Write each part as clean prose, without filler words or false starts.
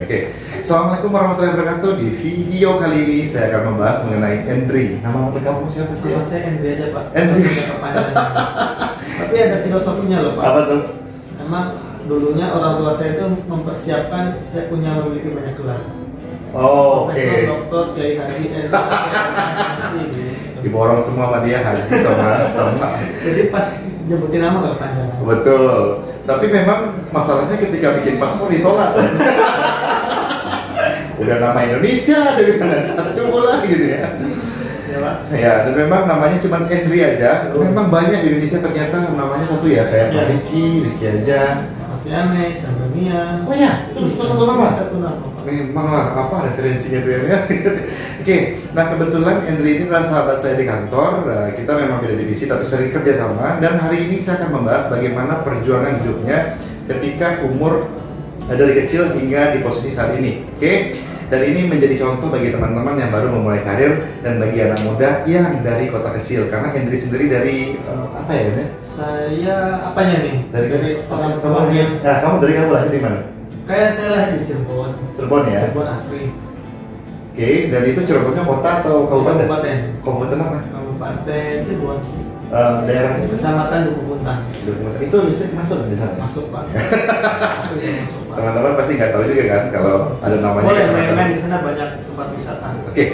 Oke, Assalamualaikum warahmatullahi wabarakatuh. Di video kali ini saya akan membahas mengenai Endri. Nama kamu siapa sih? Nama saya Endri aja Pak. Endri. Tapi ada filosofinya loh Pak. Apa tuh? Memang dulunya orang tua saya itu mempersiapkan saya punya memiliki banyak gelar. Oh, oke. Profesor, doktor, kiai haji, gitu. Diborong semua sama dia, haji sama. Jadi pas nyebutin nama gak panjang. Betul. Tapi memang masalahnya ketika bikin paspor ditolak. Udah nama Indonesia, dari tangan satu bola gitu ya. Ya Pak. Ya, dan memang namanya cuma Endri aja. Memang banyak di Indonesia ternyata namanya satu ya, kayak Pak Riki aja. Aviane, Sandania. Oh ya, itu satu nama. Satu nama Pak. Memang lah, apa referensinya tuh ya? Oke, nah kebetulan Endri ini adalah sahabat saya di kantor. Kita memang beda divisi tapi sering kerja sama. Dan hari ini saya akan membahas bagaimana perjuangan hidupnya ketika umur dari kecil hingga di posisi saat ini. Oke, dan ini menjadi contoh bagi teman-teman yang baru memulai karir dan bagi anak muda yang dari kota kecil. Karena Endri sendiri dari apa ya? Saya apanya nih? Dari orang kamu, tua yang nah kamu dari kamu lahir di mana? kayak saya lahir di Cirebon. Cirebon ya? Cirebon asli. Oke, dan itu Cirebonnya kota atau kabupaten? Kabupaten. Kabupaten apa? Kabupaten Cirebon. Daerahnya? Kecamatan Duku Puntang. Itu listrik masuk di sana? Masuk Pak. Masuk, Pak. Teman-teman pasti nggak tahu juga kan kalau ada namanya. Boleh kecamatan. main-main di sana, banyak tempat wisata. Oke.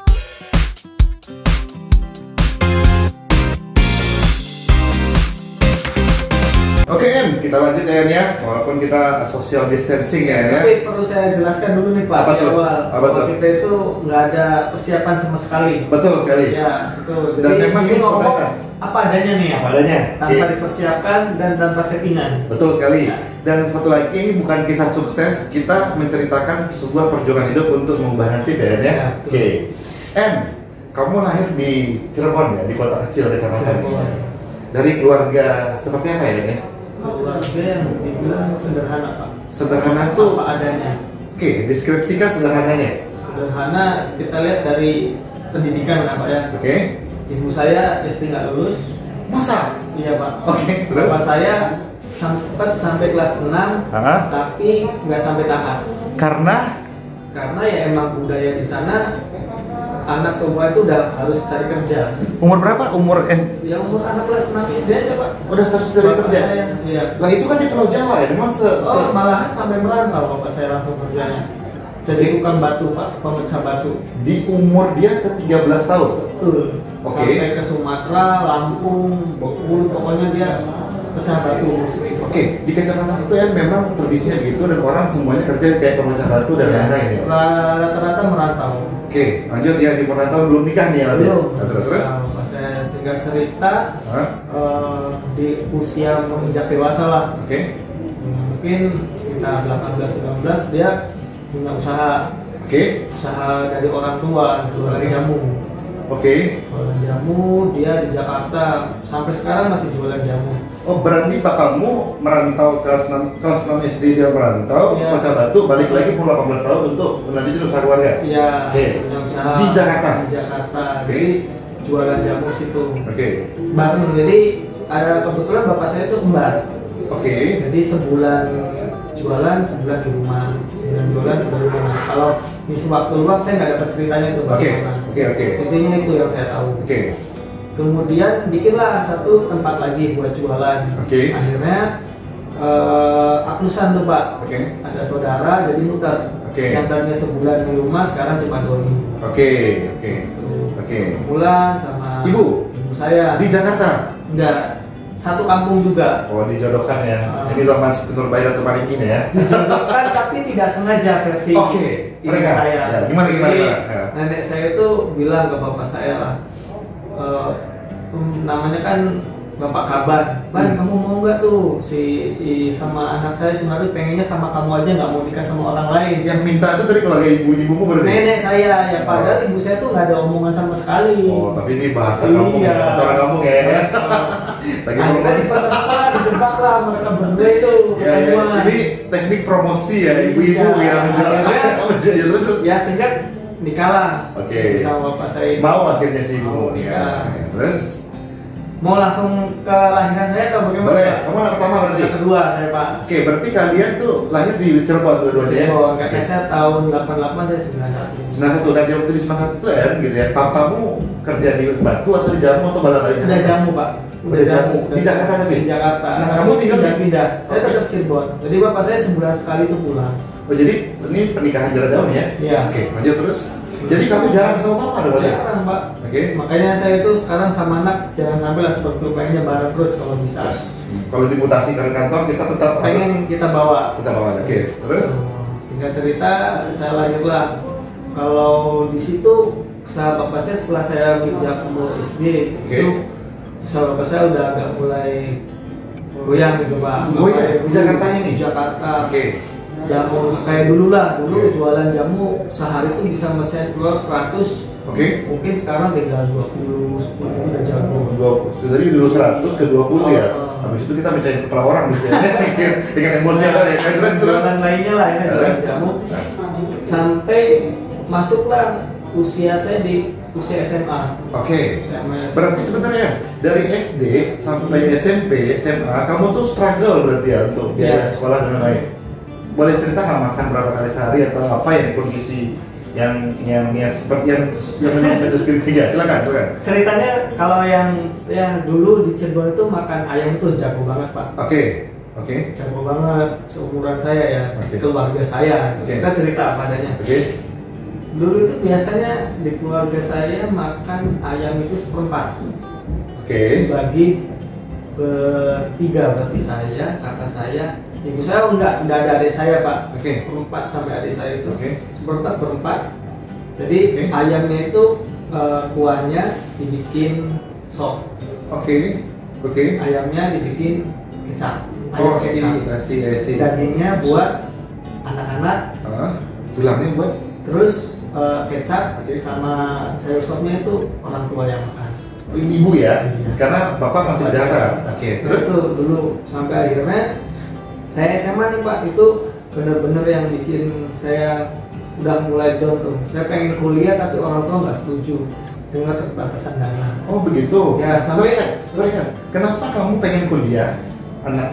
Oke Em, kita lanjut ya Em ya. Walaupun kita social distancing ya. Tapi perlu saya jelaskan dulu nih Pak. Apa di tuh? awal. Apa tuh? Kita itu nggak ada persiapan sama sekali. Betul sekali. Ya, betul. Jadi Dan memang ini ngomong spontanitas. apa adanya nih ya. Apa adanya? Tanpa Oke. dipersiapkan dan tanpa settingan. Betul sekali. Ya. Dan satu lagi, ini bukan kisah sukses. Kita menceritakan sebuah perjuangan hidup untuk mengubah nasib ya Em ya. Ya, betul. Oke. Em, kamu lahir di Cirebon ya, di kota kecil kecamatan. Cirebon. Dari keluarga seperti apa ya Em ya? Keluarga yang dibilang sederhana Pak. Sederhana tuh. Apa adanya. Oke, deskripsikan sederhananya. Sederhana kita lihat dari pendidikan lah Pak ya. Oke. Ibu saya SD nggak lulus. Masa? Iya Pak. Oke, terus? Bapak saya sempat sampai kelas 6, Hah? tapi nggak sampai tamat. Karena? Karena ya emang budaya di sana anak semua itu udah harus cari kerja. Umur berapa? Umur Ya umur anak kelas 6 SD aja Pak. udah harus dari Bapak kerja? saya, iya. Lah itu kan di Pulau Jawa ya, memang Oh, malahan sampai merantau bapak saya langsung kerjanya. Jadi tukang batu Pak, pemecah batu. di umur dia ke 13 tahun. Betul. Oke. Sampai ke Sumatera, Lampung, Bengkulu, pokoknya dia pecah batu musuh. Oke, di kecamatan itu ya memang tradisinya begitu dan orang semuanya kerja kayak pemecah batu dan lain-lain ya. Rata-rata merantau. Oke, lanjut ya, di tahun belum nikah nih ya. Belum. Terus? Nah, pas saya singkat cerita, Hah? di usia menginjak dewasa lah, Oke. mungkin sekitar 18-19 dia punya usaha Oke. dari orang tua, jualan jamu. Oke. Jualan jamu, dia di Jakarta sampai sekarang masih jualan jamu. Oh, berarti bapakmu merantau kelas 6 SD dia merantau, Iya. pecah batu, balik lagi umur 18 tahun untuk melanjutkan usaha keluarga. Iya, Oke. punya usaha Di Jakarta? Di Jakarta. Oke. Jadi jualan jamu situ. Oke. Bareng. Jadi ada kebetulan bapak saya itu kembar. Oke. Jadi sebulan jualan, sebulan di rumah. Sebulan jualan, sebulan di rumah. Kalau ngisi waktu luang saya nggak dapat ceritanya itu Oke. bagaimana. Oke. Intinya itu yang saya tahu. Oke. Kemudian bikinlah satu tempat lagi buat jualan. Oke. Akhirnya aplusan tuh Pak. Oke. Ada saudara jadi muter. Oke. Yang tadinya sebulan di rumah sekarang cuma 2 minggu. Oke. Oke. Tuh. Oke. Mula sama Ibu? saya. Di Jakarta? Enggak, satu kampung juga. Oh, dijodohkan ya. Ini zaman Nur Bair atau Paling ini ya. Dijodohkan tapi tidak sengaja versi Oke, ibu mereka. saya. Ya, gimana? Jadi, Ya. nenek saya itu bilang ke bapak saya lah, namanya kan bapak kabar, Ban kamu mau nggak tuh sama anak saya Sunari pengennya sama kamu aja, nggak mau nikah sama orang lain. Yang minta itu dari keluarga ibumu berarti? Nenek saya ya, padahal ibu saya tuh nggak ada omongan sama sekali. Oh, tapi ini bahasa kampung ya, bahasa orang kampung ya. Lagi Akhirnya promosi. di pertemuan dijebak lah mereka berdua itu Ya, ya. ketemuan. Ini teknik promosi ya, ibu-ibu Iya. ya menjual. Ya, terus. Ya singkat nikah lah. Oke. Sama bapak saya. Mau akhirnya si ibu Mau ya. nikah. Terus? Mau langsung ke lahiran saya atau bagaimana? Boleh, kamu anak pertama berarti? Anak kedua saya Pak. Oke, berarti kalian tuh lahir di Cirebon dua-duanya ya? Oh, kakak saya tahun 88, saya 91. 91, dan di waktu di 91 tuh ya, gitu ya, papamu kerja di Batu atau di Jamu atau Balabari? Udah Jamu Pak. Udah Jamu, di Jakarta tapi? Di Jakarta. Nah, Tapi kamu tinggal di? pindah. Saya Oke. tetap Cirebon. Jadi bapak saya sebulan sekali itu pulang. Oh jadi ini pernikahan jarak jauh nih ya? Iya. Oke, lanjut terus. Jadi kamu jarang ketemu papa ada berarti? Jarang Pak. Oke. Makanya saya itu sekarang sama anak jangan sampai lah seperti pengennya bareng terus kalau bisa. Yes. Kalau dimutasi ke kantor kita tetap harus Pengen kita bawa. kita bawa. Oke, terus? Singkat cerita, saya lanjutlah. Kalau di situ, usaha bapak saya setelah saya pinjam ke SD, Oke. itu usaha bapak saya udah agak mulai goyang gitu Pak. Goyang? Di Jakartanya nih? Di Jakarta. Oke. Jamu kayak dulu lah, dulu Oke. jualan jamu sehari itu bisa mencet keluar 100. Oke. Mungkin sekarang tinggal 20, 10 itu udah jago. Dari dulu 100 ke 20 ya. Oh. Habis itu kita mencari kepala orang misalnya. Dengan emosional ya kan terus. Jualan lainnya lah ya, jualan jamu. Nah, Sampai masuklah usia saya di usia SMA. Oke. SMA. Berarti sebenarnya dari SD sampai SMP, SMA, kamu tuh struggle berarti ya untuk biaya Iya. sekolah dan lain-lain. Boleh cerita nggak makan berapa kali sehari atau apa yang kondisi yang seperti yang mendeskripsi ya? Silakan. Ceritanya kalau yang dulu di Cirebon itu makan ayam itu jago banget Pak. Oke. Jago banget seumuran saya ya, Oke. keluarga saya. Oke. Kita cerita apa adanya. Oke. Dulu itu biasanya di keluarga saya makan ayam itu seperempat. Oke. Bagi bertiga, berarti saya, kakak saya, ibu saya enggak ada adik saya Pak. Oke. Berempat sampai adik saya itu. Oke. Seperempat berempat. Jadi Oke. ayamnya itu kuahnya dibikin sop. Oke. Ayamnya dibikin kecap. Oh, Ayam kecap. I see. Dagingnya buat anak-anak. Tulangnya buat? Terus kecap Oke. sama sayur sopnya itu orang tua yang makan. Ibu ya? Iya. Karena bapak masih jarang. Oke. Terus Terus? dulu sampai akhirnya saya SMA nih Pak, itu bener-bener yang bikin saya udah mulai down tuh. Saya pengen kuliah tapi orang tua nggak setuju dengan keterbatasan dana. Oh begitu. Ya, sorry sampai- kan. Kenapa kamu pengen kuliah? Anak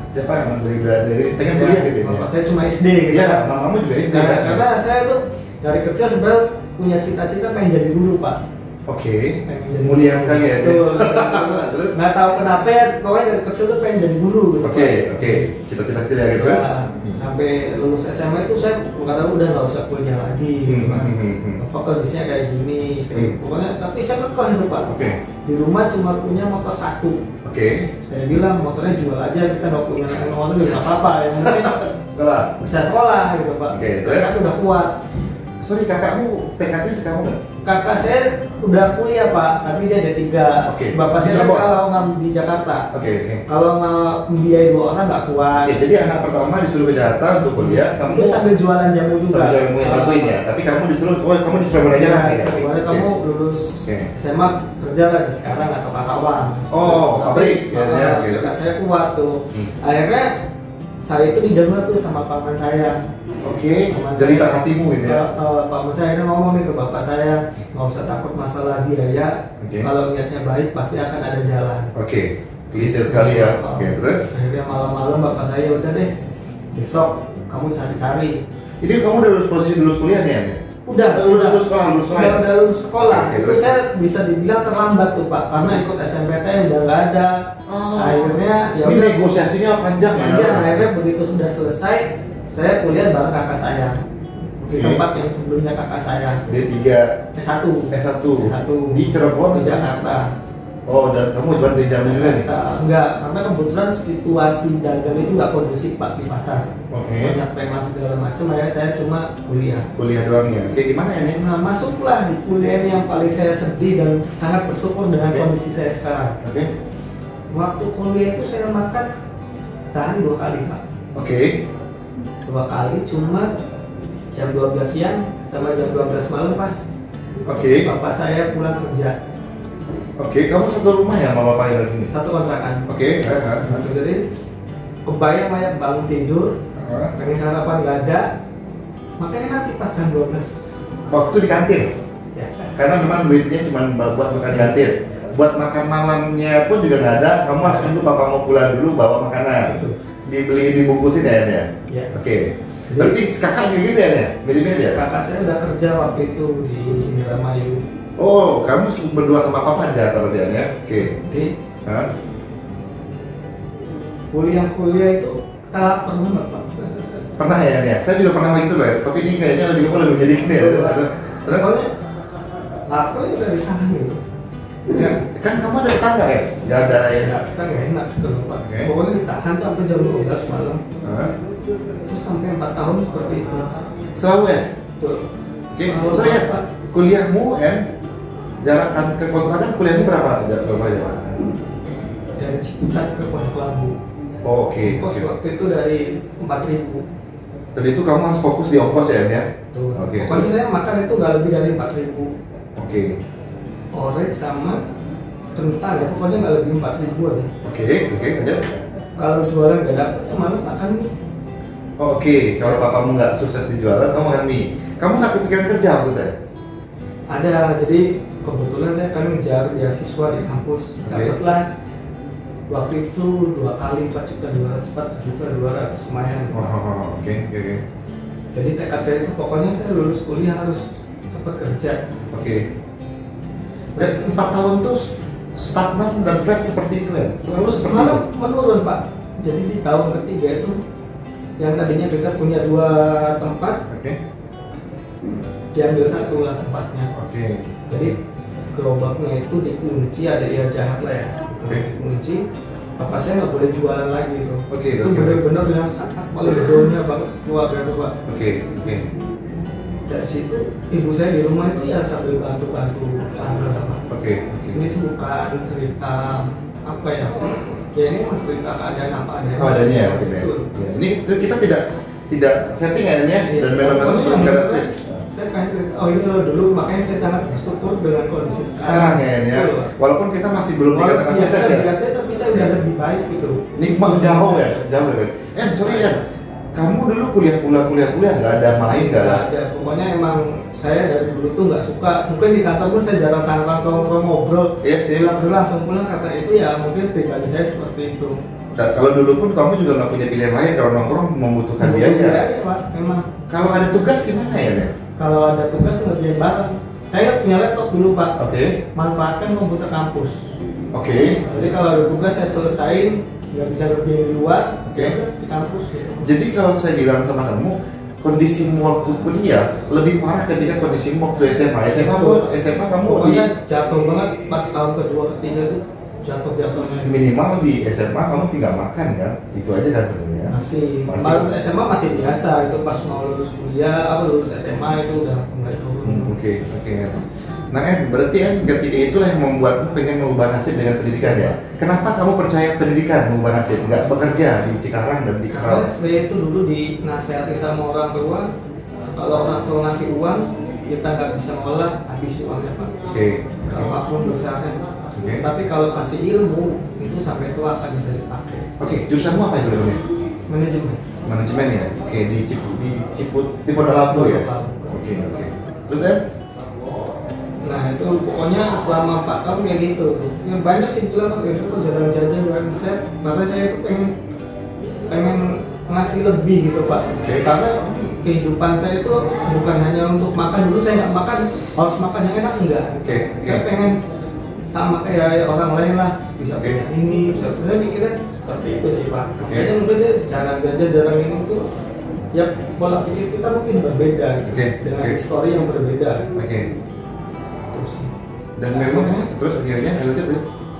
siapa yang dari pengen kuliah gitu ya? Bapak saya cuma SD gitu. Iya, mamamu juga SD Nah, kan? karena saya tuh dari kecil sebenarnya punya cita-cita pengen jadi guru Pak. Oke. Pengen jadi Mulia guru. sekali ya. Betul. Terus? Nggak tahu kenapa ya, pokoknya dari kecil tuh pengen jadi guru gitu. Oke. Pak. Cita-cita kecil ya terus? Nah, sampai lulus SMA itu saya kata udah nggak usah kuliah lagi gitu kan. Apa kondisinya kayak gini, pokoknya tapi saya kekeh itu Pak. Oke. Di rumah cuma punya motor satu. Oke. Saya bilang motornya jual aja, kita nggak punya motor juga nggak apa-apa, yang penting Sekolah. bisa sekolah gitu Pak. Oke, terus? Kan udah kuat. Sorry, kakakmu tekadnya sekamu nggak? Kakak saya udah kuliah Pak, tapi dia ada 3. Oke. Bapak Di saya Cirebon? kalau nggak di Jakarta. Oke. Kalau nggak membiayai 2 orang nggak kuat. Oke, jadi anak pertama disuruh ke Jakarta untuk kuliah, kamu Itu sambil jualan jamu juga. sambil yang bantuin ya. Tapi kamu disuruh, kamu di Cirebon aja lah. Ya, ya? boleh Oke. kamu lulus Oke. SMA kerja lah di sekarang atau Karawang. Oh, pabrik. Ya, oke. Kakak saya kuat tuh. Hmm. Akhirnya saya itu didengar tuh sama paman saya. Oke, Paman cerita saya- hatimu gitu ya. Paman saya ini ngomong nih ke bapak saya, nggak usah takut masalah biaya. Oke. Kalau niatnya baik pasti akan ada jalan. Oke, klise sekali ya. Oke, terus? Akhirnya malam-malam bapak saya udah deh, besok kamu cari-cari. Ini kamu udah lulus posisi lulus kuliah nih ya? Udah lulus sekolah. udah lulus sekolah. Oke, Itu terus? saya bisa dibilang terlambat tuh Pak, karena ikut SMPTN udah nggak ada. Oh. Akhirnya ya Ini udah negosiasinya panjang ya? panjang. Akhirnya begitu sudah selesai, saya kuliah bareng kakak saya di Oke. tempat yang sebelumnya kakak saya. D3 S1 S1 S1 di Cirebon di Jakarta. Oh, dan kamu bantuin jamu juga nih? Enggak, karena kebetulan situasi dagang itu nggak kondusif Pak di pasar. Oke. Banyak preman segala macam, akhirnya saya cuma kuliah. Kuliah doang ya? Oke, gimana ya nih? Nah, masuklah di kuliah ini yang paling saya sedih dan sangat bersyukur dengan Oke. kondisi saya sekarang. Oke. Waktu kuliah itu saya makan sehari 2 kali Pak. Oke. 2 kali cuma jam 12 siang sama jam 12 malam pas Oke. bapak saya pulang kerja. Oke, kamu satu rumah ya sama bapak yang ini? Satu kontrakan. Oke. Jadi kebayang kayak bangun tidur, pengen sarapan nggak ada, makanya nanti pas jam 12. Waktu di kantin? Ya. Karena memang duitnya cuma buat makan di kantin. buat makan malamnya pun juga nggak ada. Kamu harus tunggu papa mau pulang dulu bawa makanan. Betul. Dibeli dibungkusin ya? Ya. Oke. Berarti kakak juga gitu ya? Mirip-mirip ya? Kakak saya udah kerja waktu itu di Indramayu. Oh, kamu berdua sama papa aja berarti ya? Oke. Jadi Hah? kuliah itu kita lapar banget Pak. Pernah ya? Saya juga pernah gitu loh ya. Tapi ini kayaknya lebih menyedihkan ya. Terus? Pokoknya lapar ya udah ditahan gitu. Ya, kan kamu ada tetangga ya? Nggak ada ya? Ya, kita nggak enak gitu loh Pak. Oke. Pokoknya ditahan sampai jam 12 malam. Hah? Terus sampai 4 tahun seperti itu. Selalu ya? Betul. Oke, sorry ya, kuliahmu jarak ke kontrakan kuliahmu berapa? Berapa ya? Dari Ciputat ke Pondok Labu. Oh, oke. Kos Oke. waktu itu dari 4.000. Dan itu kamu harus fokus di ongkos ya? Tuh. Oke. Pokoknya saya makan itu nggak lebih dari 4.000. Oke. Orek sama kentang ya, pokoknya nggak lebih 4.000 aja. Oke, aja. Kalau jualan nggak dapet, ya malah makan mie. Oh, oke, kalau papamu nggak sukses di jualan, kamu makan mie. Kamu nggak kepikiran kerja waktu itu ya? Ada, jadi kebetulan saya kan ngejar beasiswa di kampus. Dapatlah waktu itu 2 kali 4.200, 4.200 lumayan. Oke. Jadi tekad saya itu pokoknya saya lulus kuliah harus cepat kerja. Oke. Dan 4 tahun tuh stagnan dan flat seperti itu ya? Selalu seperti itu? Malah menurun Pak. Jadi di tahun ketiga itu yang tadinya kita punya 2 tempat, Oke. diambil 1 lah tempatnya. Oke. Jadi gerobaknya itu dikunci, ada ya jahat lah ya. Oke. Dikunci, papa saya nggak boleh jualan lagi itu. Oke, Itu oke. benar-benar yang sangat paling bedonya banget keluarga itu Pak. Oke. Dari situ ibu saya di rumah itu ya sambil bantu-bantu tetangga lah Pak. Oke. Ini sih bukan cerita apa ya? Ya ini emang cerita keadaan apa adanya. Oh, adanya ya, oke. Betul. Ya, ini kita tidak setting ya, Iya. dan benar-benar Pokoknya sebelum yang karena saya- Saya pengen cerita, oh ini loh dulu, makanya saya sangat bersyukur dengan kondisi sekarang ya, Betul. walaupun kita masih belum dikatakan sukses ya. Biasa, tapi saya udah lebih baik gitu. Nikmat jauh ya, jauh lebih. Sorry ya, kamu dulu kuliah nggak ada main nggak ada. Nggak ada. Pokoknya emang saya dari dulu tuh nggak suka. Mungkin di kantor pun saya jarang nongkrong ngobrol. Iya sih. Pulang dulu langsung pulang karena itu ya mungkin pribadi saya seperti itu. Dan kalau dulu pun kamu juga nggak punya pilihan lain kalau nongkrong membutuhkan biaya. Iya, Pak, memang. Kalau ada tugas gimana ya, Nek? Kalau ada tugas ngerjain bareng. Saya punya laptop dulu Pak. Oke. Manfaatkan komputer kampus. Oke. Jadi kalau ada tugas saya selesain, nggak bisa kerjain di luar, Oke. ya udah di kampus. Gitu. Jadi kalau saya bilang sama kamu, kondisimu waktu kuliah lebih parah ketika kondisimu waktu SMA. SMA kamu Pokoknya jatuh banget pas tahun kedua ketiga tuh jatuhnya. minimal di SMA kamu tinggal makan kan? Itu aja kan sebenarnya. Masih. Masih. SMA masih biasa, itu pas mau lulus kuliah, lulus SMA itu udah mulai turun. Oke. Nah, berarti kan ketika itulah yang membuatmu pengen mengubah nasib dengan pendidikan ya. Kenapa kamu percaya pendidikan mengubah nasib? Nggak bekerja di Cikarang dan di Karena Kerawang? saya itu dulu dinasihati sama orang tua, kalau orang tua ngasih uang, kita nggak bisa ngolah, habis uangnya Pak. Oke. Apapun besarnya. Oke. Tapi kalau kasih ilmu, itu sampai tua akan bisa dipakai. Oke, jurusanmu apa yang dulu? Manajemen. Manajemen ya. Oke, di Pondok Labu ya. Pondok Labu. Oke. Terus Nah itu pokoknya selama 4 tahun kayak gitu. Ya, banyak sih bilang kok itu kok jalan-jalan saya, karena saya itu pengen ngasih lebih gitu Pak. Oke. Karena kehidupan saya itu bukan hanya untuk makan. Dulu saya nggak makan, harus makan yang enak enggak. Oke. Saya pengen sama kayak orang lain lah, bisa Oke. punya ini, bisa saya mikirnya seperti itu sih Pak. Oke. Kayaknya mungkin saya jarang gajah, jarang ini tuh ya pola pikir kita mungkin berbeda gitu, Oke. dengan Oke. histori yang berbeda. Oke. Dan memang terus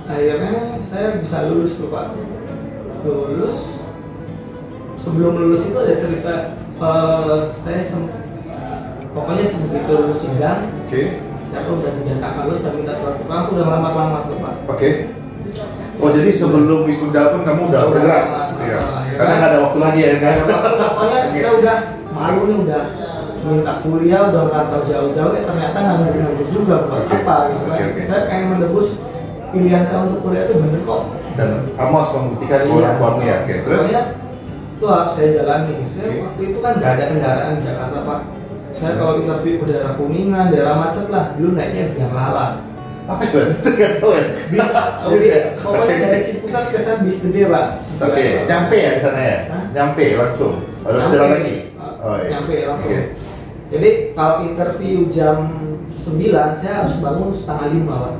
akhirnya saya bisa lulus tuh Pak. Lulus, sebelum lulus itu ada cerita, pokoknya begitu lulus sidang, Oke. saya udah dinyatakan lulus, saya minta surat keterangan, sudah lamar-lamar tuh Pak. Oke. Oh, jadi sebelum wisuda pun kamu udah bergerak? Iya. Karena nggak ada waktu lagi ya kan? Pokoknya saya udah malu nih, udah minta kuliah, udah merantau jauh-jauh, ternyata nggak ngurus juga buat Oke. apa gitu kan. Oke. Saya pengen menebus pilihan saya untuk kuliah itu bener kok. Dan kamu harus membuktikan ke Iya. orang tuamu ya. Oke. Terus? Pokoknya itu harus saya jalani. Saya Oke. waktu itu kan nggak ada kendaraan di Jakarta Pak. Saya kalau interview ke daerah Kuningan, daerah macet lah, dulu naiknya Biang Lala. Apa itu? Saya nggak tahu ya. Bis, pokoknya dari Ciputat ke sana bis gede Pak. Oke, nyampe ya di sana ya? Hah? Nyampe langsung. Harus Nyampe. jalan lagi. Iya. Nyampe langsung. Oke. Jadi kalau interview jam 9 saya harus bangun setengah 5 Pak.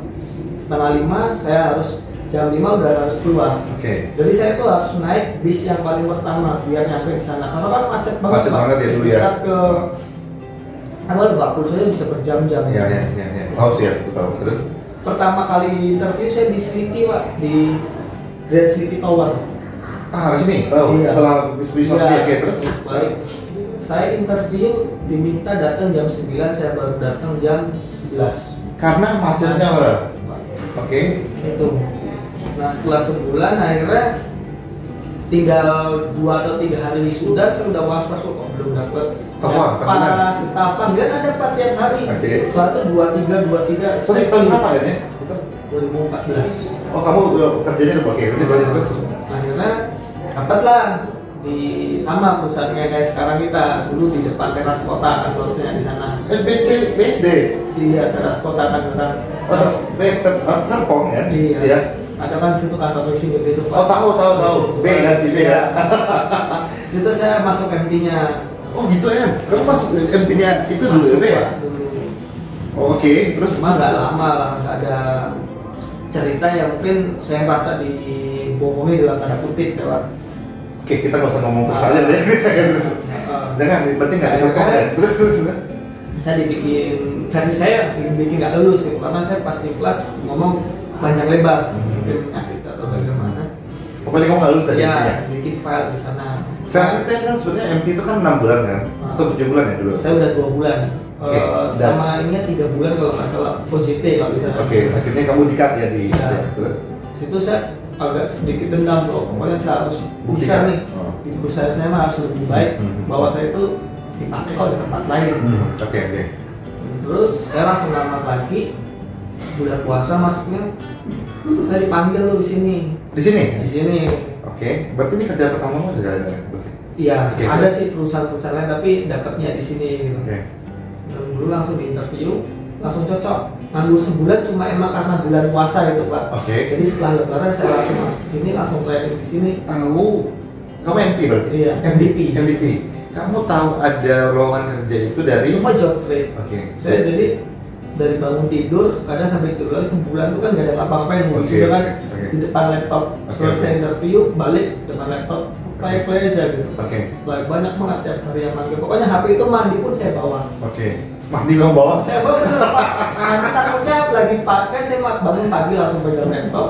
Setengah 5 saya harus jam 5 udah harus keluar. Oke. Jadi saya tuh harus naik bis yang paling pertama biar nyampe di sana. Karena kan macet banget. Macet Pak. banget ya dulu ya. Ciputat ke awal waktu saya bisa berjam-jam. Iya. Tahu sih ya, aku tahu. Terus? Pertama kali interview saya di Sleepy Pak, di Grand Sleepy Tower. Ah, di sini. Oh, Iya. setelah bis Iya. oke terus. Balik. Saya interview diminta datang jam 9, saya baru datang jam 11. Karena macetnya, Pak. Oke. Itu. Nah setelah sebulan akhirnya tinggal 2 atau 3 hari wisuda saya udah was-was kok belum dapat. Telepon, panggilan. Pas panggilan ada Pak tiap hari. Oke. Soalnya 23. Sorry, tahun berapa ya? Itu? 2014. Oh, kamu udah kerjanya udah pakai kerja belajar terus. Akhirnya dapatlah di sama perusahaannya kayak sekarang kita dulu di depan teras kota kantornya di sana. BSD. Iya teras kota Tangerang. Oh, terus Serpong ya? Iya. Ada kan di situ kantor leasing gede itu Pak. Oh, tahu. B kan si B Iya. kan. Di situ saya masuk MT-nya. Oh, gitu ya. Kamu masuk MT-nya itu dulu ya, B ya? Dulu. Oh, oke. Terus Cuma nggak lama lah, nggak ada cerita yang mungkin saya merasa dibohongi dalam tanda kutip ya Pak. Oke, kita nggak usah ngomong perusahaan deh. Jangan, yang penting nggak diserpong ya. Terus. Saya dibikin, versi saya dibikin nggak lulus gitu karena saya pas di kelas ngomong panjang lebar mungkin penyakit atau bagaimana. Pokoknya kamu nggak lulus dari Ya, MT-nya. bikin file di sana. Saat itu kan sebenarnya MT itu kan 6 bulan kan? Atau 7 bulan ya dulu? Saya udah 2 bulan. Oke, Sama ini 3 bulan kalau nggak salah OJT kalau bisa. Oke, akhirnya kamu di-cut ya di Ya. terus? Situ saya agak sedikit dendam loh. Pokoknya saya harus bisa Buktikan. nih Oh. di perusahaan saya mah harus lebih baik bahwa saya itu dipakai kalau di tempat lain. Oke. Terus saya langsung lamar lagi. Bulan puasa masuknya saya dipanggil tuh di sini. Di sini? Di sini. Oke, berarti ini kerja pertama kamu sekarang ya? Berarti? Iya, Oke, ada terus? sih perusahaan-perusahaan lain tapi dapatnya di sini gitu. Oke. Dan dulu langsung di interview, langsung cocok. Nganggur sebulan cuma emang karena bulan puasa gitu Pak. Oke. Jadi setelah lebaran saya langsung masuk ke sini, langsung training di sini. Tahu, kamu MT berarti? Iya, MVP. MVP. Kamu tahu ada lowongan kerja itu dari? Semua job straight. Oke. Saya jadi dari bangun tidur, kadang sampai tidur lagi sebulan tuh kan gak ada ngapa-ngapain, Oke, sudah kan oke. di depan laptop. Setelah saya interview, balik depan laptop, play aja gitu. Oke. Like, banyak banget tiap hari yang manggil. Pokoknya HP itu mandi pun saya bawa. Oke. Mandi kamu bawa? Saya bawa bener Pak. Nanti takutnya lagi pakai, saya bangun pagi langsung pegang laptop,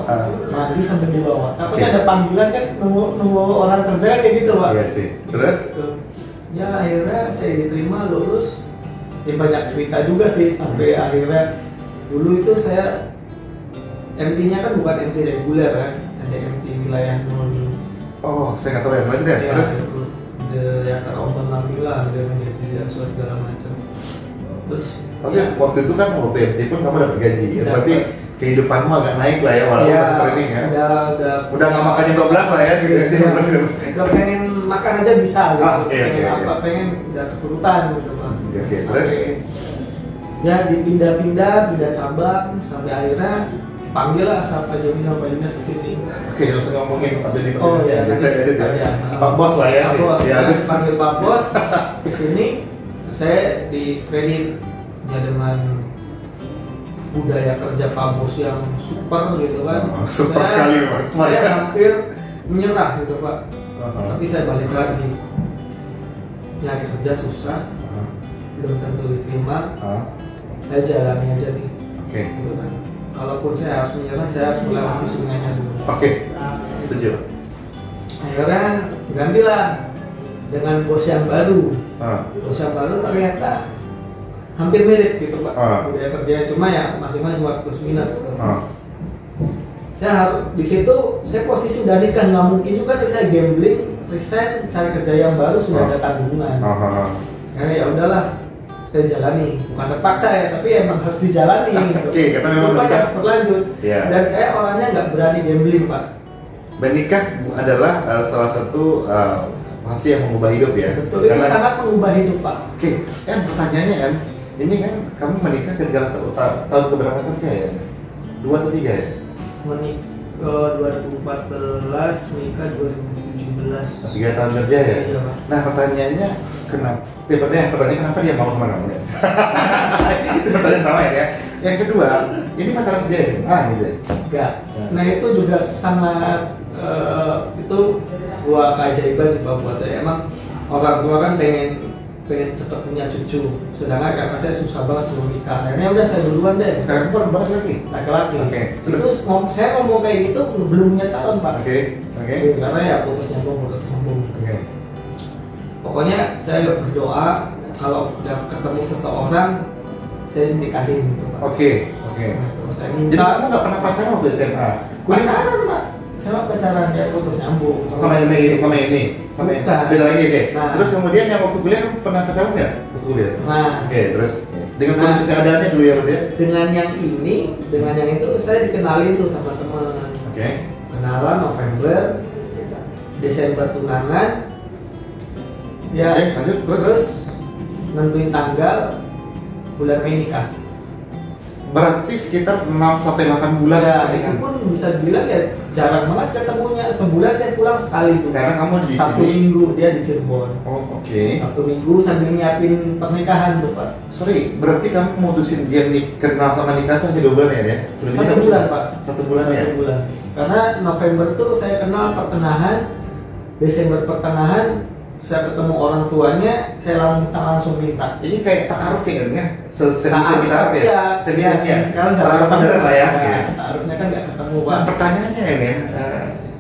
mandi sambil dibawa. Takutnya Oke. ada panggilan kan, nunggu orang kerja kan kayak gitu Pak. Iya sih. Terus? Ya akhirnya saya diterima lulus. Ya banyak cerita juga sih sampai akhirnya dulu itu saya MT-nya kan bukan MT reguler kan, ada MT wilayah non. Oh, saya nggak tahu yang lanjut ya. Ya, Terus? itu yang terombang ambing lah, ada menjadi aswa segala macam. Terus Tapi ya, waktu itu kan waktu MT pun kamu dapat gaji. Ya, Dapat. berarti kehidupanmu agak naik lah ya walaupun ya, masih training ya. udah Nggak makan jam 12 lah ya gitu. Iya, Jam 12 gitu. udah pengen makan aja bisa gitu. Ah, oke, Pengen oke. apa pengen udah keturutan gitu Pak. Oke, Sampai, terus? ya dipindah-pindah, pindah cabang sampai akhirnya panggil lah sama Pak Joni sama Pak Dinas ke sini. Oke, langsung ngomongin Pak Jadi. Oh ya, saya edit ya. aja. Pak Bos lah ya. Pak Bos, Ya, saya terus. panggil Pak Bos ke sini. Saya di kredit ya dengan budaya kerja Pak Bos yang super gitu kan. Oh, super sekali, Pak. Saya hampir menyerah gitu Pak. Tapi saya balik lagi. Nyari kerja susah, belum tentu diterima. Saya jalani aja nih. Oke. Gitu kan. Kalaupun saya harus menyerah, saya harus melewati sungainya dulu. Oke. Setuju. Akhirnya gantilah dengan bos yang baru. Bos yang baru ternyata hampir mirip gitu Pak. Budaya kerjanya cuma ya masing-masing buat plus minus. Gitu. Saya harus di situ saya posisi udah nikah, nggak mungkin juga nih saya gambling, resign, cari kerja yang baru sudah ada tanggungan. Ya udahlah, saya jalani, bukan terpaksa ya, tapi emang harus dijalani. Gitu. Oke, karena memang menikah harus berlanjut. Iya. Dan saya orangnya nggak berani gambling Pak. Menikah adalah salah satu pasti yang mengubah hidup ya. Betul, itu sangat mengubah hidup Pak. Oke, pertanyaannya kan, ini kan kamu menikah ketika tahun keberapa kerja ya? 2 atau 3 ya? Menik 2014, nikah 2017. 3 tahun kerja ya? Iya, Pak. Nah pertanyaannya pertanyaan kenapa dia mau sama kamu ya? Itu pertanyaan pertama ya. Yang kedua, ini masalah sejak SMA gitu ya? Enggak. Nah itu juga sangat itu sebuah keajaiban juga buat saya. Emang orang tua kan pengen cepat punya cucu, sedangkan kakak saya susah banget sebelum nikah. Akhirnya udah saya duluan deh. Kakak perempuan berapa lagi? Laki-laki. Oke. Terus saya ngomong kayak gitu belum punya calon, Pak. Oke. Karena ya putus nyambung. Oke. Pokoknya saya berdoa kalau udah ketemu seseorang saya nikahin gitu, Pak. Oke. Nah, saya Jadi minta kamu nggak pernah pacaran waktu SMA? pacaran, Pak. Saya pacaran ya putus nyambung. Sama ini. Bukan. Beda lagi, oke. Nah. Terus kemudian yang waktu kuliah kamu pernah pacaran nggak? Waktu kuliah? Nah, Oke, terus dengan Nah. kondisi seadanya dulu ya berarti ya? dengan yang ini, dengan yang itu saya dikenalin tuh sama teman. Oke. Kenalan November, Desember tunangan. Ya, Oke, lanjut, terus? nentuin tanggal bulan Mei nikah. Berarti sekitar 6 sampai 8 bulan Ya, itu pernikahan. pun bisa dibilang ya jarang banget ketemunya. Sebulan saya pulang sekali tuh. Karena kamu di Sabtu sini. Minggu dia di Cirebon. Oh, oke. Sabtu Minggu sambil nyiapin pernikahan tuh, Pak. Sorry, berarti kamu mutusin dia kenal sama nikah tuh hanya 2 bulan ya? Sebenarnya 1 kamu bulan, sudah- Pak. 1 bulan ya? 1 bulan. Karena November tuh saya kenal pertengahan, Desember pertengahan saya ketemu orang tuanya, saya langsung minta. Ini kayak ta'aruf ya kan ya? Bisa Ta'aruf, ta'aruf ya? iya. Sebisanya ya? Sekarang Ta'aruf beneran lah ya? Oke. Ta'arufnya kan nggak ketemu, Pak. Nah pertanyaannya ini,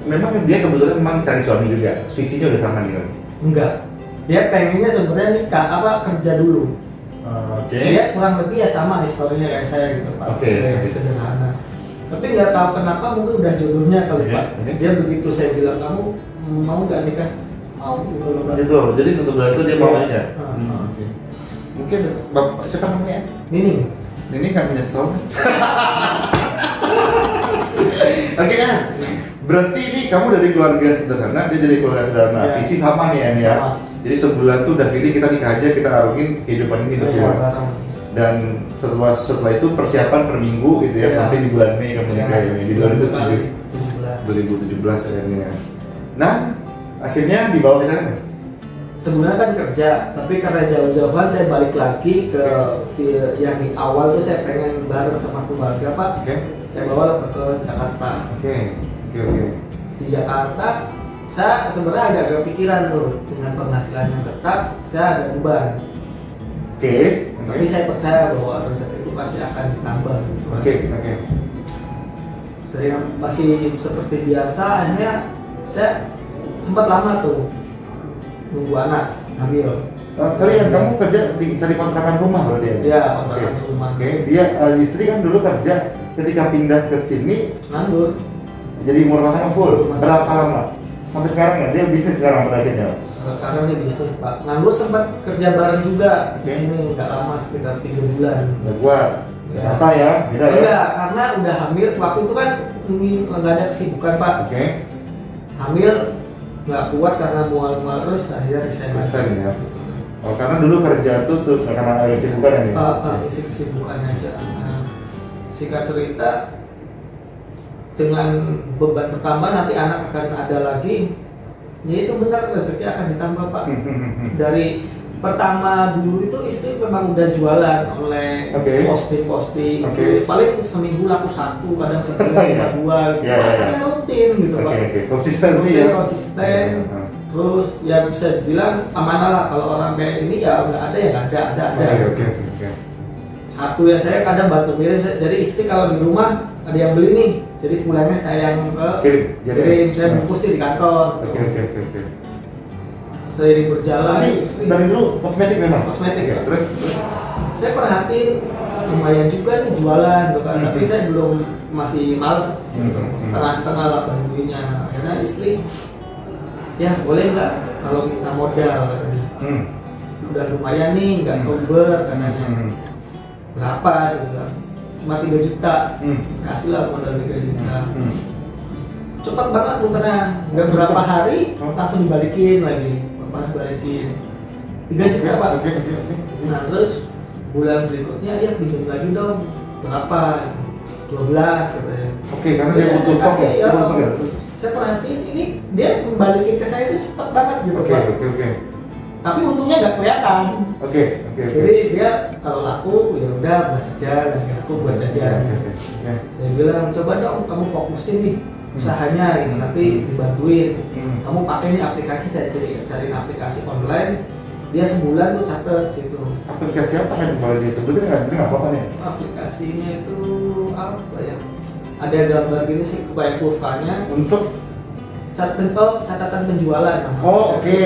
memang dia kebetulan memang cari suami juga, visinya udah sama nih kan? Enggak. Dia pengennya sebenarnya nikah, kerja dulu. Oke. Dia kurang lebih ya sama historinya kayak saya gitu, Pak. Oke. Lebih sederhana. Tapi nggak tahu kenapa mungkin udah jodohnya kali, Oke, Pak. oke. Dia begitu saya bilang, kamu mau nggak nikah? Mau gitu loh, Pak. Gitu, jadi 1 bulan itu dia mau Iya. aja? Ah. Oke. Mungkin bapak, siapa namanya? Nining. Ini nggak menyesal. Oke kan? Berarti ini kamu dari keluarga sederhana, dia jadi keluarga sederhana. Ya. Visi sama nih An, ya. Sama. Jadi sebulan tuh udah feeling kita nikah aja, kita arungin kehidupan ini Iya, berdua. bareng. Dan setelah itu persiapan per minggu gitu ya, Ya. sampai di bulan Mei kamu nikah ya, di 2017. 2017 ya. Nah, akhirnya dibawa ke sana. Sebenarnya kan kerja, tapi karena jauh-jauhan saya balik lagi ke yang di awal tuh saya pengen bareng sama keluarga, Pak. Oke. Saya bawa ke Jakarta. Oke. Di Jakarta saya sebenarnya agak kepikiran tuh dengan penghasilan yang tetap saya ada beban. Oke. Tapi saya percaya bahwa rezeki itu pasti akan ditambah. Gitu. Oke. Saya masih seperti biasa, akhirnya saya sempat lama tuh nunggu anak hamil. Sorry ya, kamu kerja di cari kontrakan rumah berarti ya? Iya, kontrakan rumah. Oke, dia istri kan dulu kerja, ketika pindah ke sini Nganggur. jadi umur rumah tangga full. Berapa lama? Sampai sekarang ya? Dia bisnis sekarang pada akhirnya. Sekarang saya bisnis, Pak. Nganggur sempat kerja bareng juga di Oke. sini, nggak lama, sekitar 3 bulan. Udah kuat. Ya. Jakarta ya, beda ya? Enggak, karena udah hamil. Waktu itu kan nggak ada kesibukan, Pak. Oke. Hamil nggak kuat karena mual-mual terus, akhirnya resign. Resign ya. Oh, karena dulu kerja tuh karena ada kesibukan ya? Isi kesibukannya aja. Nah, singkat cerita, dengan beban pertama nanti anak akan ada lagi. Ya itu benar, rezeki akan ditambah, Pak. Dari pertama dulu itu istri memang udah jualan oleh Oke. posting Oke. paling seminggu laku 1, kadang sebulan Iya. 2 gitu. Iya. Karena rutin gitu, Pak. Oke. Konsistensi Rutin, ya? konsisten. Iya. Terus ya bisa dibilang amanah lah, kalau orang kayak ini ya nggak ada ya nggak ada. Oke. Satu ya, saya kadang bantu kirim, jadi istri kalau di rumah ada yang beli nih, jadi pulangnya saya yang kirim, saya bungkus sih di kantor. Oke. Seiring berjalan, Ini istri dari dulu kosmetik memang? Kosmetik, ya? ya. Terus? saya perhatiin lumayan juga nih jualan gitu kan, tapi Hmm. saya belum, masih males gitu. Hmm. Setengah-setengah lah bantuinnya. Akhirnya istri, ya boleh nggak kalau minta modal katanya. Udah lumayan nih, nggak tober katanya. Berapa? Dia bilang, cuma 3 juta. Kasih lah modal 3 juta. Cepat banget puternya, nggak berapa hari langsung dibalikin lagi. Bapak balikin 3 juta, Pak. Oke. Nah terus bulan berikutnya ya pinjam lagi dong, berapa? 12 katanya. Oke, karena dia butuh stok ya. Ya, Butuh stok ya? saya perhatiin ini dia membalikin ke saya itu cepat banget gitu Oke, Pak. oke. Tapi untungnya nggak kelihatan. Oke. Jadi dia kalau laku ya udah buat jajan, dan nggak laku buat jajan. Oke. Saya bilang coba dong kamu fokusin nih usahanya gitu, nanti dibantuin. Kamu pakai ini aplikasi, saya cariin aplikasi online. Dia sebulan tuh catet situ. Aplikasi apa kan kalau dia sebutin nggak apa-apa nih? Aplikasinya itu apa ya? Ada gambar gini sih kayak kurvanya. Untuk catatan penjualan. oh oke.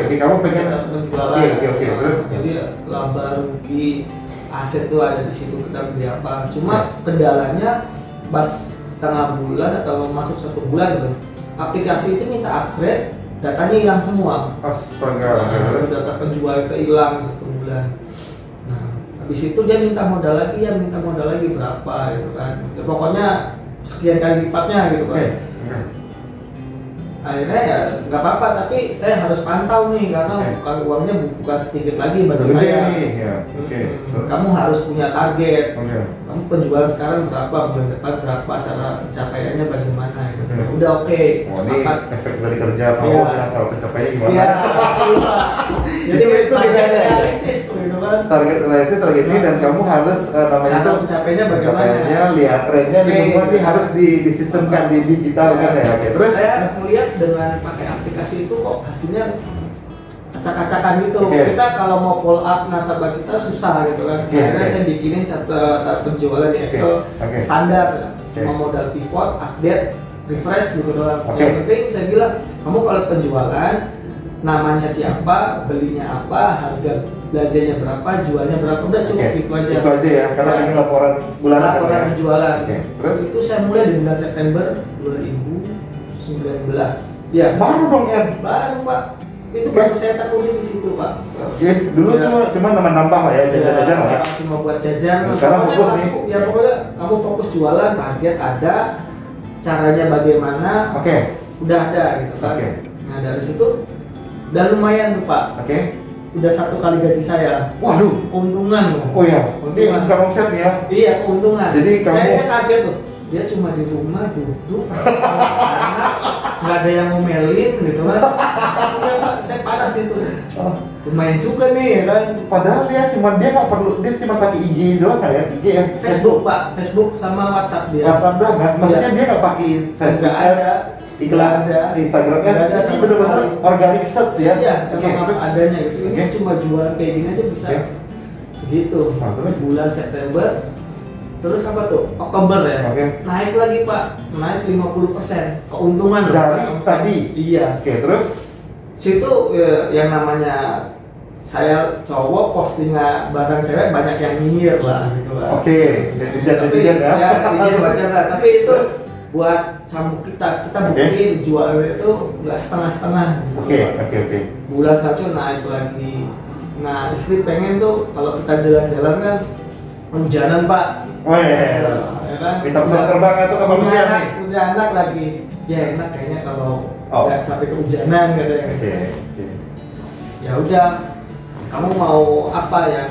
Kamu pengen catatan penjualan. Oke. Terus Jadi laba rugi aset tuh ada di situ, kita beli apa. Cuma kendalanya pas setengah bulan atau masuk 1 bulan gitu, aplikasi itu minta upgrade, datanya hilang semua. astaga. Data penjual itu hilang 1 bulan. Nah, habis itu dia minta modal lagi berapa gitu kan. Ya, pokoknya sekian kali lipatnya gitu kan. Oke. Akhirnya ya nggak apa-apa, tapi saya harus pantau nih karena bukan uangnya bukan sedikit lagi bagi Gede saya. nih, ya. Oke. Kamu harus punya target. Oke. Kamu penjualan sekarang berapa, bulan depan berapa, cara pencapaiannya bagaimana gitu. Oke. Udah oke, Oh, ini sepakat. efek dari kerja kamu Iya. ya, kalau pencapaiannya gimana? Iya, betul, Pak. Jadi Itu target bedanya ya? realistis gitu kan. Target realistis target ini dan kamu harus namanya Cara itu mencapainya bagaimana? pencapaiannya, lihat trennya di Oke. semua ini harus disistemkan di digital kan ya. Oke, terus Saya melihat dengan pakai aplikasi itu kok hasilnya acak-acakan gitu. Oke. Kita kalau mau follow up nasabah kita susah gitu kan. Oke, Akhirnya oke. saya bikinin catatan penjualan di Excel Oke. standar ya. Oke. Cuma modal pivot, update, refresh gitu doang. Oke. Yang penting saya bilang, kamu kalau penjualan namanya siapa, belinya apa, harga belanjanya berapa, jualnya berapa, udah cukup Oke. itu aja. Itu aja ya, karena ini laporan bulanan kan Laporan ya. penjualan. Oke, terus Itu saya mulai di bulan September 2019. Ya, baru dong ya. baru Pak. Itu Oke. baru saya tekuni di situ Pak. Ya, dulu Ya. cuma nambah lah ya, jajan-jajan lah ya. Cuma buat jajan. Nah, sekarang Pokoknya fokus kamu- nih. Ya pokoknya kamu fokus jualan, target ada, caranya bagaimana, Oke. udah ada gitu kan. Oke. Nah dari situ udah lumayan tuh Pak. Oke. Udah 1 kali gaji saya. Waduh. Keuntungan loh. Oh ya, ini bukan omset nih ya. Iya, keuntungan. Jadi saya kamu- aja kaget tuh. Dia cuma di rumah duduk, anak, nggak ada yang ngomelin gitu kan. Iya, Pak, saya panas gitu. Oh, Lumayan juga nih ya kan. padahal dia nggak perlu, dia cuma pakai IG doang kan ya, IG ya. Facebook Pak, Facebook sama WhatsApp dia. WhatsApp doang kan? Maksudnya Iya. dia nggak pakai Facebook Nggak ada. Ads, iklan, Nggak ada. Instagram Ads, Nggak ada ini sama benar-benar sekali. organic search ya. Iya, Oke, emang terus adanya gitu. Ini Oke. cuma jual kayak gini aja bisa Oke. segitu. Nah, terus? Bulan September, terus apa tuh? Oktober ya. Oke. Naik lagi Pak, naik 50% keuntungan loh, Dari Pak. tadi? Iya. Oke, terus Situ yang namanya saya cowok posting barang cewek banyak yang nyinyir lah gitu lah. oke, netizen ya. Ya, netizen wajar lah. Tapi itu buat cambuk kita buktiin jual itu nggak setengah-setengah. Oke. Bulan satu naik lagi. Nah istri pengen tuh kalau kita jalan-jalan kan hujanan Pak. Oh iya. Ya kan? Minta pesawat terbang atau kapal Punya pesiar anak, nih? punya anak lagi. Ya enak kayaknya kalau Oh. nggak sampai kehujanan katanya. Oke. Ya udah, kamu mau apa ya?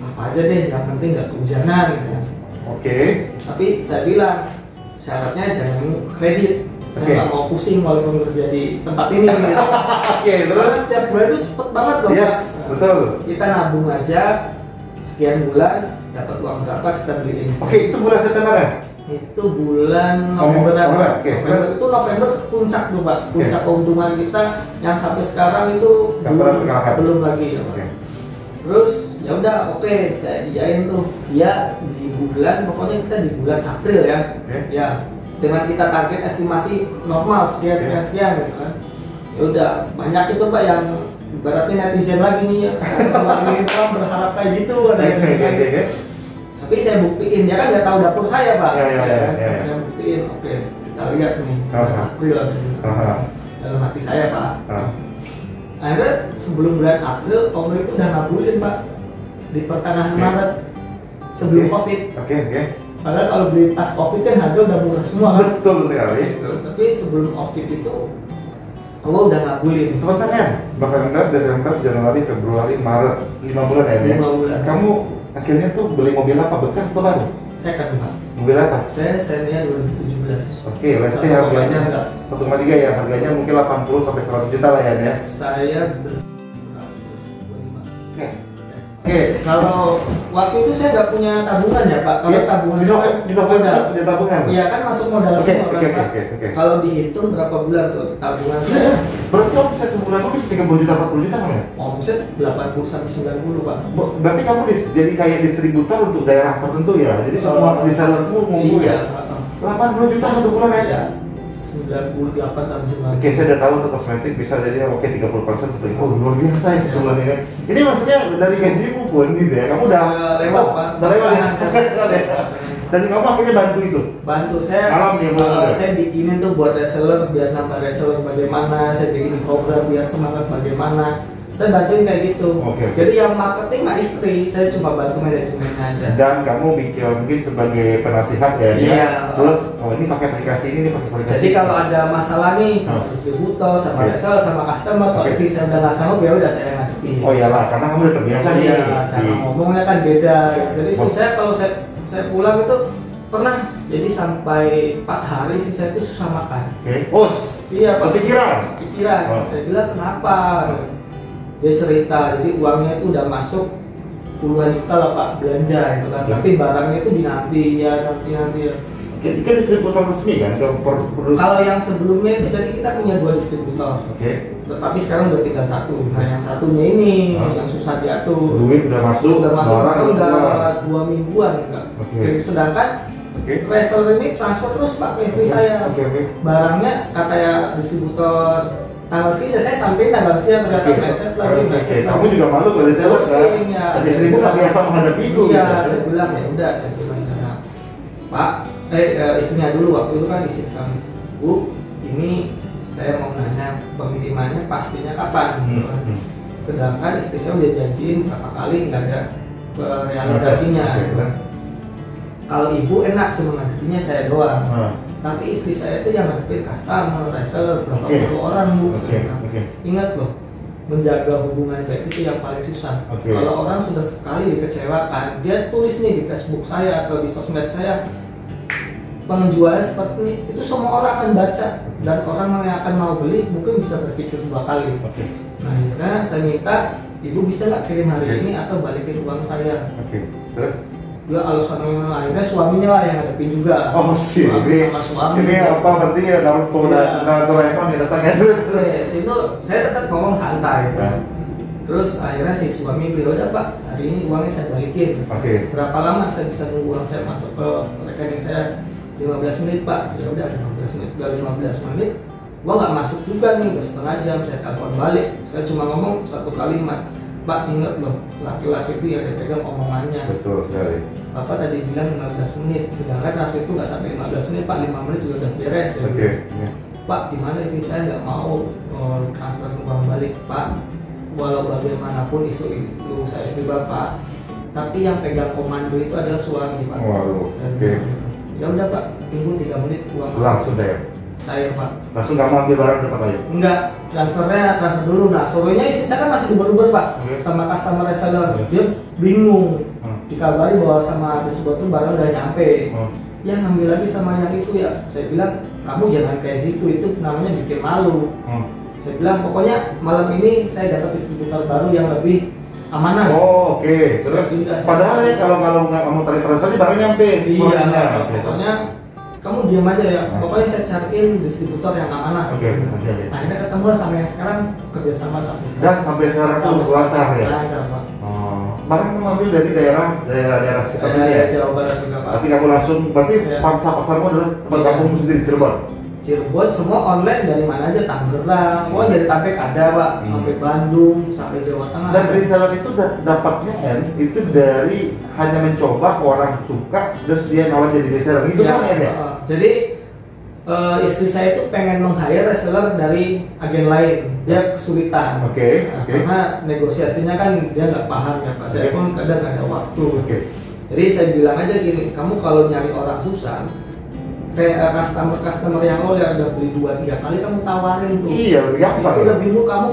Apa aja deh, yang penting nggak kehujanan gitu. Oke. Tapi saya bilang syaratnya jangan kredit. Saya Oke. nggak mau pusing walaupun kerja di tempat ini gitu. Oke, terus Karena setiap bulan itu cepet banget loh. yes, Pak. betul. Kita nabung aja sekian bulan dapat uang berapa kita beliin. Oke, itu bulan September ya? Itu bulan November. November, oke. November itu November puncak tuh Pak. Puncak Oke. keuntungan kita yang sampai sekarang itu Nggak pernah terkalahkan. belum lagi ya Pak. Oke. Terus ya udah oke, saya diain tuh dia di bulan, pokoknya kita di bulan April ya. Oke. Ya dengan kita target estimasi normal sekian Oke. sekian gitu kan. Ya udah banyak itu Pak yang ibaratnya netizen lagi nih ya. Kalau ini orang berharap kayak gitu ada yang Oke. tapi saya buktiin, dia kan nggak tahu dapur saya Pak. Ya. Saya buktiin, oke kita lihat nih Aha. April Aha. dalam hati saya Pak. Ah. Akhirnya sebelum bulan April, Om itu udah ngabulin Pak di pertengahan Oke. Maret sebelum Oke. Covid. Oke. Padahal kalau beli pas Covid kan harga udah murah semua kan. Betul sekali. Tapi sebelum Covid itu Allah udah ngabulin. Sebentar kan? November, Desember, Januari, Februari, Maret, 5 bulan ya? 5 bulan. Kamu akhirnya tuh beli mobil apa? Bekas atau baru? Saya kan Pak. Mobil apa? Saya Xenia 2017. Oke, let's say harganya 1,3 ya, harganya mungkin 80 sampai 100 juta lah ya. Saya Oke, kalau waktu itu saya nggak punya tabungan ya Pak. Kalau tabungan di November punya tabungan. Iya kan masuk modal semua kan Pak. Oke. Kalau dihitung berapa bulan tuh tabungan saya? Berarti omset sebulan itu bisa 30 juta 40 juta kan ya? Omset 80 sampai 90 Pak. Berarti kamu jadi kayak distributor untuk daerah tertentu ya? Jadi semua resellermu ngumpul ya? 80 juta satu bulan ya? Iya. 98 sampai 90. Oke, saya udah tahu untuk kosmetik bisa jadi 30% seperti itu. Oh, luar biasa ya sebulan ini. Ini maksudnya dari gajimu pun gitu ya? Kamu udah lewat Pak. Udah lewat ya? Dan kamu akhirnya bantu itu? Bantu, saya saya bikinin tuh buat reseller, biar nambah reseller bagaimana, saya bikin program biar semangat bagaimana, saya bantuin kayak gitu. Oke. Jadi yang marketing mah istri, saya cuma bantu manajemennya aja. Dan kamu mungkin sebagai penasihat ya? Iya. Terus, oh ini pakai aplikasi ini pakai aplikasi. Jadi kalau ada masalah nih sama distributor, sama reseller, sama customer, kalau istri saya udah nggak sanggup ya udah saya ngadepin. Oh iyalah, karena kamu udah terbiasa nih. Iya, cara ngomongnya kan beda. Jadi istri saya kalau saya pulang itu pernah jadi sampai 4 hari sih saya itu susah makan. Oke. Iya, Pak. Pikiran. Saya bilang kenapa? Dia cerita, jadi uangnya itu udah masuk puluhan juta lah Pak belanja itu kan. Tapi barangnya itu dinanti ya. Oke, kan distributor resmi kan? Kalau yang sebelumnya itu jadi kita punya 2 distributor. Oke. Tapi sekarang udah tinggal 1. Nah yang satunya ini yang susah diatur. Duit udah masuk, barang udah 2 mingguan enggak. Sedangkan reseller ini transfer terus Pak ke istri saya. Barangnya kata ya distributor tanggal sekian saya sampai tanggal sekian ternyata message lagi. Kamu juga malu kalau reseller kan? Istrimu nggak biasa menghadapi itu. Iya, saya bilang ya udah, saya bilang sana Pak, istrinya dulu waktu itu kan istri sama istri. Bu, ini saya mau nanya pengirimannya pastinya kapan? Sedangkan istri saya udah janjiin berapa kali nggak ada realisasinya. Kalau ibu enak cuma ngadepinnya saya doang. Tapi istri saya itu yang ngadepin customer, reseller, berapa puluh orang Bu. Ingat loh, menjaga hubungan baik itu yang paling susah. Kalau orang sudah sekali dikecewakan, dia tulis nih di Facebook saya atau di sosmed saya, penjualnya seperti ini, itu semua orang akan baca dan orang yang akan mau beli mungkin bisa berpikir 2 kali. Nah, akhirnya saya minta ibu bisa nggak kirim hari ini atau balikin uang saya. Dia alasan akhirnya suaminya lah yang ngadepin juga. Oh sih, ini apa berarti ya kalau Doraemon ya datang ya? Situ saya tetap ngomong santai. Terus akhirnya si suami bilang udah Pak, hari ini uangnya saya balikin. Berapa lama saya bisa nunggu uang saya masuk ke rekening saya? 15 menit Pak. Ya udah 15 menit, udah 15 menit. Gua nggak masuk juga nih, udah setengah jam. Saya telepon balik. Saya cuma ngomong 1 kalimat. Pak, ingat loh, laki-laki itu ya dia pegang omongannya. Betul sekali. Bapak tadi bilang 15 menit, sedangkan transfer itu nggak sampai 15 menit, Pak, 5 menit juga udah beres ya. Pak, gimana sih, saya nggak mau transfer uang balik, Pak. Walau bagaimanapun itu saya istri Bapak, tapi yang pegang komando itu adalah suami, Pak. Ya udah Pak, tunggu 3 menit uang. Langsung deh. Saya Pak. Langsung kamu ambil barang depan aja? Enggak, transfer dulu. Nah, sorenya istri saya kan masih diuber-uber Pak, sama customer reseller. Dia bingung, dikabari bahwa sama distributor barang udah nyampe. Ya ngambil lagi sama yang itu ya. Saya bilang, kamu jangan kayak gitu, itu namanya bikin malu. Saya bilang, pokoknya malam ini saya dapat distributor baru yang lebih amanah. Oke. Terus padahal ya kalau nggak kamu tarik transfernya baru nyampe. Iya. Pokoknya kamu diam aja ya. Pokoknya saya cariin distributor yang amanah. Akhirnya ketemu sama yang sekarang kerjasama sampai sekarang. Dan sampai sekarang tuh lancar ya. Lancar Pak. Barang kamu ambil dari daerah sekitar sini ya. Jawa Barat juga Pak. Tapi kamu langsung berarti pasarmu adalah tempat kamu sendiri Cirebon. Cirebon semua online dari mana aja, Tangerang, jadi Tabek ada Pak, sampai Bandung, sampai Jawa Tengah. Dan reseller itu dapatnya itu dari hanya mencoba orang suka terus dia nawar jadi reseller gitu kan ya? Jadi istri saya itu pengen meng-hire reseller dari agen lain, dia kesulitan. Karena negosiasinya kan dia nggak paham ya Pak, saya pun kadang nggak ada waktu. Jadi saya bilang aja gini, kamu kalau nyari orang susah, customer yang udah beli 2-3 kali kamu tawarin tuh. Iya, lebih gampang. Itu lebih mudah, kamu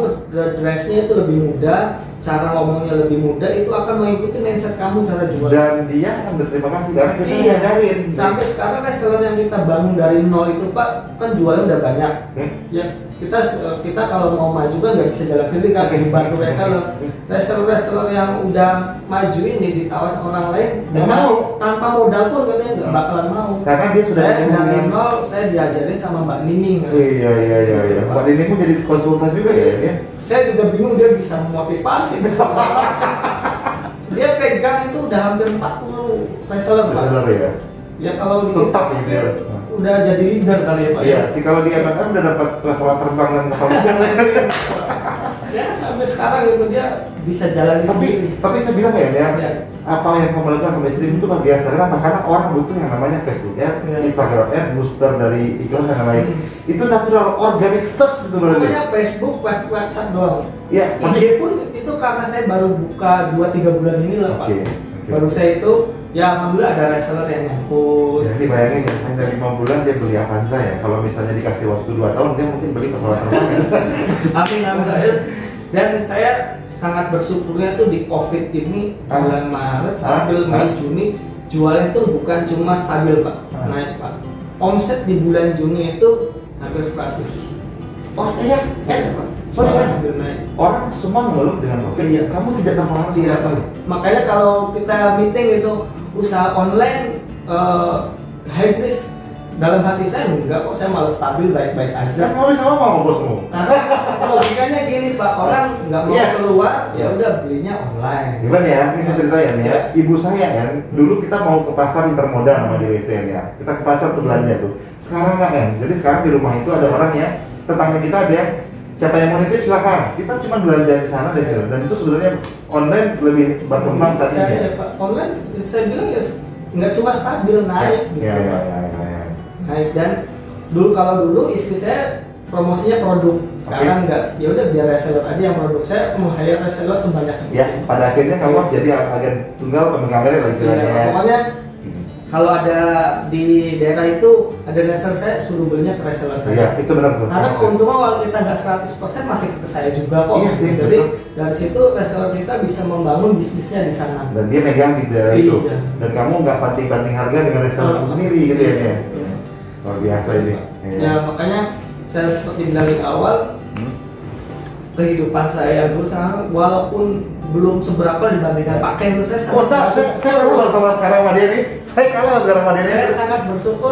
drive-nya itu lebih mudah. cara ngomongnya lebih mudah, itu akan mengikuti mindset kamu cara jual. Dan dia akan berterima kasih karena kita ngajarin. Sampai sekarang reseller yang kita bangun dari nol itu Pak, kan jualnya udah banyak. Ya kita kalau mau maju kan nggak bisa jalan sendiri kan, dibantu reseller. Reseller yang udah maju ini ditawar orang lain, nggak mau. Tanpa modal pun katanya nggak bakalan mau. Karena dia sudah dari nol, saya diajari sama Mbak Nining. Iya. Mbak Nining pun jadi konsultan juga ya. Saya juga bingung dia bisa memotivasi, bisa macam. Dia pegang itu udah hampir 40 reseller Pak. Ya. Ya kalau di tetap gitu ya. Udah jadi leader kali ya Pak. Iya, sih kalau di MLM udah dapat pesawat terbang dan kapal mesin. Ya sampai sekarang itu dia bisa jalan sendiri. Tapi saya bilang ya, apa yang kamu lakukan sama istri itu luar biasa. Kenapa? Karena orang butuh yang namanya Facebook Ads, Instagram Ads, booster dari iklan dan lain. Itu natural, organic search sebenarnya. Pokoknya Facebook, website doang. Iya. IG pun itu karena saya baru buka 2-3 bulan ini lah Pak. Baru saya itu, ya alhamdulillah ada reseller yang nyangkut. Jadi bayangin ya, hanya 5 bulan dia beli Avanza ya. Kalau misalnya dikasih waktu 2 tahun, dia mungkin beli pesawat terbang. Amin. Dan saya sangat bersyukurnya tuh di COVID ini bulan Maret, April, Mei, Juni jualnya itu bukan cuma stabil Pak, naik Pak. Omset di bulan Juni itu hampir 100. Oh iya, Pak. Sorry, orang semua mengeluh dengan COVID. Iya. Kamu tidak terpengaruh tidak sekali. Makanya kalau kita meeting itu usaha online high risk, dalam hati saya enggak kok, saya malah stabil baik-baik aja. Kamu bisa ngomong bosmu. Karena logikanya gini Pak, orang nggak mau keluar, ya udah belinya online. Gimana ya? Ini saya ceritain ya. Ibu saya kan, dulu kita mau ke pasar intermodal sama di WC ya. Kita ke pasar tuh belanja tuh. Sekarang nggak kan? Jadi sekarang di rumah itu ada orang ya, tetangga kita ada yang siapa yang mau nitip silakan. Kita cuma belanja di sana dan itu sebenarnya online lebih berkembang saat ini. Ya, Pak. Online saya bilang ya nggak cuma stabil naik gitu. Naik. Dan kalau dulu istri saya promosinya produk, sekarang enggak, ya udah biar reseller aja yang produk. Saya mau hire reseller sebanyak itu. Ya, pada akhirnya kamu harus jadi agen tunggal pemegang merek lah istilahnya. Ya, pokoknya kalau ada di daerah itu ada reseller, saya suruh belinya ke reseller saya. Iya, itu benar tuh. Karena keuntungan kalau kita nggak 100% masih ke saya juga kok. Iya sih, jadi betul. dari situ reseller kita bisa membangun bisnisnya di sana. Dan dia megang di daerah itu. Iya. Dan kamu nggak banting-banting harga dengan reseller sendiri gitu ya. Luar biasa ini. Ya makanya saya seperti bilang di awal, kehidupan saya dulu sekarang walaupun belum seberapa dibandingkan pakai itu saya sangat saya kalah sama sekarang sama dia nih. Saya kalah sekarang sama dia nih. Saya sangat bersyukur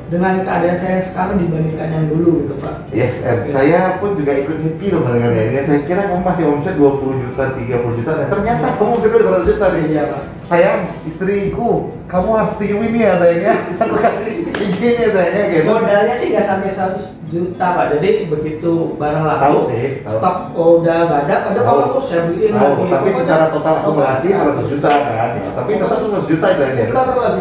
dengan keadaan saya sekarang dibandingkan yang dulu gitu Pak. Yes, saya pun juga ikut happy loh mendengarnya. Saya kira kamu masih omset 20 juta, 30 juta, dan ternyata kamu omset udah 100 juta nih. Iya Pak. Sayang, istriku, kamu harus tinggi ini ya tanya. Aku kasih ini ya tanya gitu. Modalnya sih nggak sampai 100 juta Pak. Jadi begitu barang laku, tahu sih, stok udah nggak ada, padahal kalau terus saya beliin lagi. Tapi secara total akumulasi 100 juta kan. Ya. Tapi tetap 100 juta itu aja.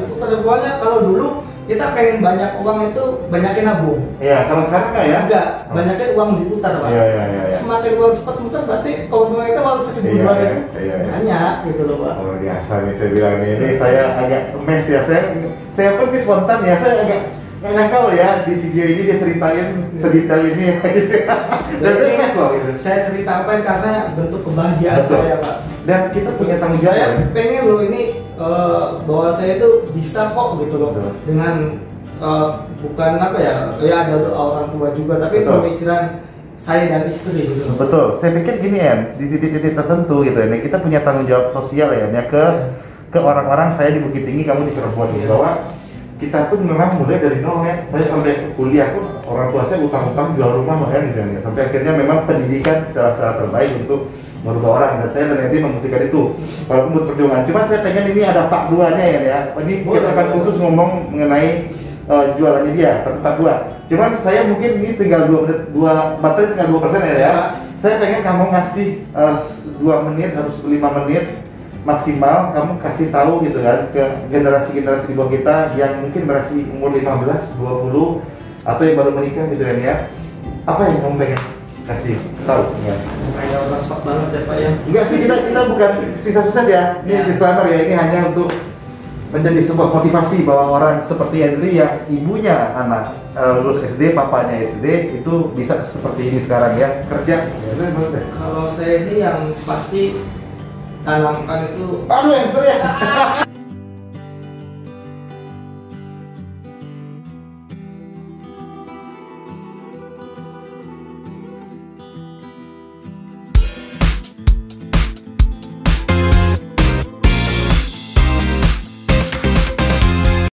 Putar kalau dulu kita pengen banyak uang itu banyakin nabung. Iya, kalau sekarang nggak ya? Enggak, banyakin uang diputar Pak. Iya. Semakin uang cepat muter berarti keuntungan kita malah 1.000-2.000. Iya. Banyak gitu loh Pak. Luar biasa nih saya bilang nih. Ini saya agak mes ya. Saya pun ini spontan ya. Saya agak nggak nyangka loh ya di video ini dia ceritain sedetail ini ya gitu. Dan saya mes loh gitu. Saya cerita apa karena bentuk kebahagiaan saya Pak. Dan kita punya tanggung jawab. Saya pengen loh ini bahwa saya itu bisa kok gitu loh. Dengan bukan apa ya ada orang tua juga, tapi pemikiran saya dan istri gitu. Betul. Saya pikir gini ya, di titik-titik tertentu gitu ya. Kita punya tanggung jawab sosial ya, ke orang-orang. Saya di Bukit Tinggi, kamu di Cirebon gitu, bahwa kita tuh memang mulai dari nol ya. Saya sampai kuliah pun orang tua saya utang-utang jual rumah ya gitu ya. Sampai akhirnya memang pendidikan cara terbaik untuk merubah orang, dan saya dan Edi membuktikan itu walaupun buat perjuangan. Cuma saya pengen ini ada part 2-nya ya. Ini kita akan khusus ngomong mengenai jualannya dia, tetap 2. Cuman saya mungkin ini tinggal 2 menit, baterai tinggal 2% ya. Saya pengen kamu ngasih 2 menit atau 5 menit maksimal, kamu kasih tahu gitu kan ke generasi-generasi di bawah kita yang mungkin masih umur 15, 20 atau yang baru menikah gitu kan ya. Apa yang kamu pengen kasih tahu ya? Kayak orang sok banget ya Pak ya. Enggak sih, kita bukan susah-susah ya. Ini disclaimer ya, ini hanya untuk menjadi sebuah motivasi bahwa orang seperti Henry yang ibunya anak lulus SD, papanya SD itu bisa seperti ini sekarang ya, kerja. Kalau saya sih yang pasti tanamkan itu. Aduh, enter ya.